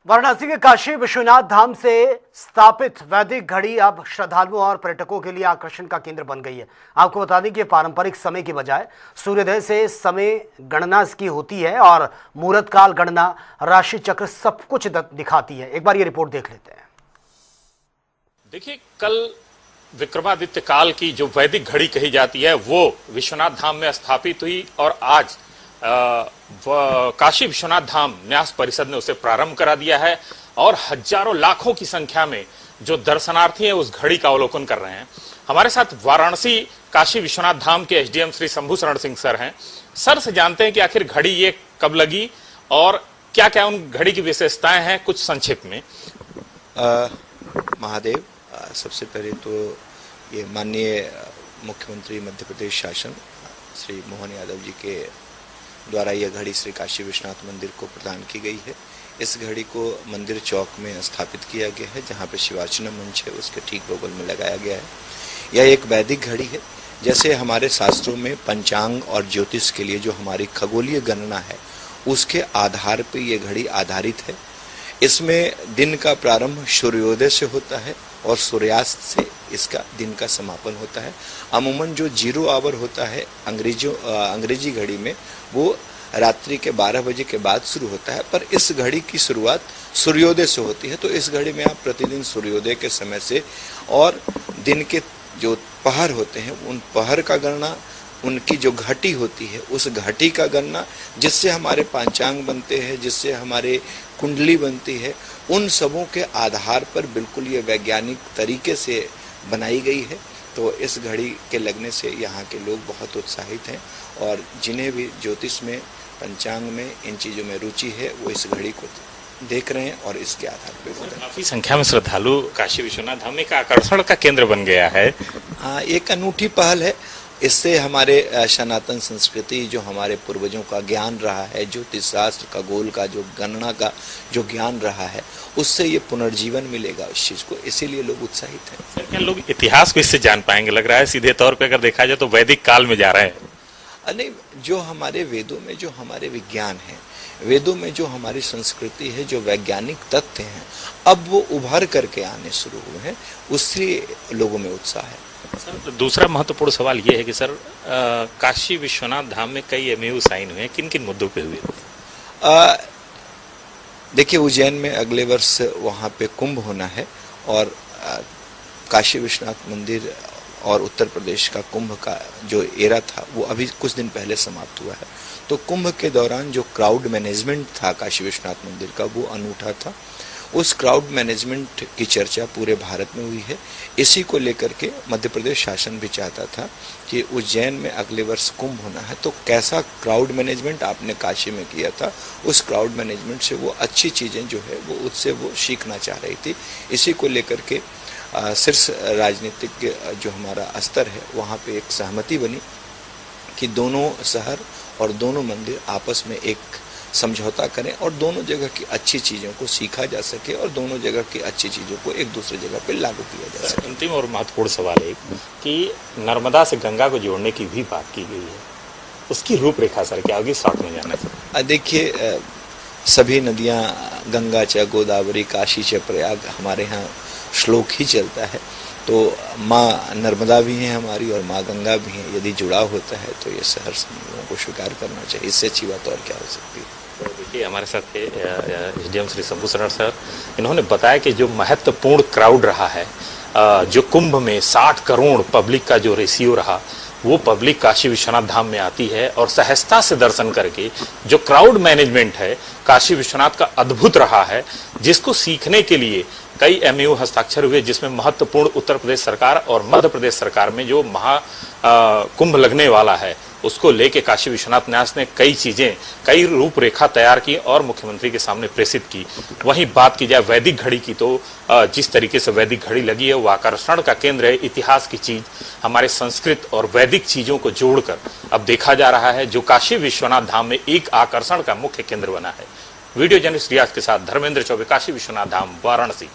वाराणसी के काशी विश्वनाथ धाम से स्थापित वैदिक घड़ी अब श्रद्धालुओं और पर्यटकों के लिए आकर्षण का केंद्र बन गई है। आपको बता दें कि पारंपरिक समय के बजाय सूर्योदय से समय गणना इसकी होती है और मुहूर्त काल गणना, राशि चक्र सब कुछ दिखाती है। एक बार ये रिपोर्ट देख लेते हैं। देखिए, कल विक्रमादित्य काल की जो वैदिक घड़ी कही जाती है वो विश्वनाथ धाम में स्थापित हुई और आज काशी विश्वनाथ धाम न्यास परिषद ने उसे प्रारंभ करा दिया है और हजारों लाखों की संख्या में जो दर्शनार्थी हैं उस घड़ी का अवलोकन कर रहे हैं। हमारे साथ वाराणसी काशी विश्वनाथ धाम के एसडीएम श्री शंभू शरण सिंह सर हैं। सर से जानते हैं कि आखिर घड़ी ये कब लगी और क्या क्या उन घड़ी की विशेषताएं हैं, कुछ संक्षिप्त में। महादेव, सबसे पहले तो ये माननीय मुख्यमंत्री मध्य प्रदेश शासन श्री मोहन यादव जी के द्वारा यह घड़ी श्री काशी विश्वनाथ मंदिर को प्रदान की गई है। इस घड़ी को मंदिर चौक में स्थापित किया गया है, जहां पे शिवार्चना मंच है उसके ठीक बगल में लगाया गया है। यह एक वैदिक घड़ी है। जैसे हमारे शास्त्रों में पंचांग और ज्योतिष के लिए जो हमारी खगोलीय गणना है उसके आधार पर यह घड़ी आधारित है। इसमें दिन का प्रारंभ सूर्योदय से होता है और सूर्यास्त से इसका दिन का समापन होता है। अमूमन जो 0 आवर होता है अंग्रेजी घड़ी में वो रात्रि के 12 बजे के बाद शुरू होता है, पर इस घड़ी की शुरुआत सूर्योदय से होती है। तो इस घड़ी में आप प्रतिदिन सूर्योदय के समय से और दिन के जो पहर होते हैं उन पहर का गणना, उनकी जो घटी होती है उस घटी का गणना, जिससे हमारे पंचांग बनते हैं, जिससे हमारे कुंडली बनती है, उन सबों के आधार पर बिल्कुल ये वैज्ञानिक तरीके से बनाई गई है। तो इस घड़ी के लगने से यहाँ के लोग बहुत उत्साहित हैं और जिन्हें भी ज्योतिष में, पंचांग में, इन चीज़ों में रुचि है वो इस घड़ी को देख रहे हैं और इसके आधार पर काफी संख्या में श्रद्धालु काशी विश्वनाथ धाम एक आकर्षण का केंद्र बन गया है। हाँ, एक अनूठी पहल है। इससे हमारे सनातन संस्कृति, जो हमारे पूर्वजों का ज्ञान रहा है, ज्योतिष शास्त्र, खगोल का जो गणना का जो ज्ञान रहा है, उससे ये पुनर्जीवन मिलेगा इस चीज को, इसीलिए लोग उत्साहित हैं। सर, क्या लोग इतिहास को इससे जान पाएंगे? लग रहा है सीधे तौर पे अगर देखा जाए तो वैदिक काल में जा रहे हैं। नहीं, जो हमारे वेदों में जो हमारे विज्ञान है, वेदों में जो हमारी संस्कृति है, जो वैज्ञानिक तथ्य हैं, अब वो उभर करके आने शुरू हुए हैं, उससे लोगों में उत्साह है। सर, दूसरा महत्वपूर्ण सवाल ये है कि सर काशी विश्वनाथ धाम में कई एमओयू साइन हुए हैं, किन किन मुद्दों पे हुए? देखिए, उज्जैन में अगले वर्ष वहाँ पे कुंभ होना है और काशी विश्वनाथ मंदिर और उत्तर प्रदेश का कुंभ का जो एरा था वो अभी कुछ दिन पहले समाप्त हुआ है। तो कुंभ के दौरान जो क्राउड मैनेजमेंट था काशी विश्वनाथ मंदिर का वो अनूठा था। उस क्राउड मैनेजमेंट की चर्चा पूरे भारत में हुई है। इसी को लेकर के मध्य प्रदेश शासन भी चाहता था कि उज्जैन में अगले वर्ष कुंभ होना है, तो कैसा क्राउड मैनेजमेंट आपने काशी में किया था, उस क्राउड मैनेजमेंट से वो अच्छी चीज़ें जो है वो उससे वो सीखना चाह रही थी। इसी को लेकर के शीर्ष राजनीतिक जो हमारा स्तर है वहाँ पे एक सहमति बनी कि दोनों शहर और दोनों मंदिर आपस में एक समझौता करें और दोनों जगह की अच्छी चीज़ों को सीखा जा सके और दोनों जगह की अच्छी चीज़ों को एक दूसरे जगह पे लागू किया जा सके। अंतिम और महत्वपूर्ण सवाल है कि नर्मदा से गंगा को जोड़ने की भी बात की गई है, उसकी रूपरेखा सर क्या होगी? शॉर्ट में जाना सर। देखिए, सभी नदियाँ, गंगा च गोदावरी, काशी च प्रयाग, हमारे यहाँ श्लोक ही चलता है। तो माँ नर्मदा भी हैं हमारी और माँ गंगा भी हैं। यदि जुड़ाव होता है तो ये शहर लोगों को स्वीकार करना चाहिए। इससे अच्छी बात और क्या हो सकती है? तो देखिए, हमारे साथ एसडीएम श्री शंभू शरण सर, इन्होंने बताया कि जो महत्वपूर्ण क्राउड रहा है, जो कुंभ में 60 करोड़ पब्लिक का जो रेशियो रहा, वो पब्लिक काशी विश्वनाथ धाम में आती है और सहजता से दर्शन करके जो क्राउड मैनेजमेंट है काशी विश्वनाथ का अद्भुत रहा है, जिसको सीखने के लिए कई एमओयू हस्ताक्षर हुए, जिसमें महत्वपूर्ण उत्तर प्रदेश सरकार और मध्य प्रदेश सरकार में जो कुंभ लगने वाला है उसको लेके काशी विश्वनाथ न्यास ने कई चीजें, कई रूपरेखा तैयार की और मुख्यमंत्री के सामने प्रेषित की। वहीं बात की जाए वैदिक घड़ी की, तो जिस तरीके से वैदिक घड़ी लगी है वो आकर्षण का केंद्र है। इतिहास की चीज, हमारे संस्कृत और वैदिक चीजों को जोड़कर अब देखा जा रहा है, जो काशी विश्वनाथ धाम में एक आकर्षण का मुख्य केंद्र बना है। वीडियो जर्नलिस्ट रियाज के साथ धर्मेंद्र चौबे, काशी विश्वनाथ धाम, वाराणसी।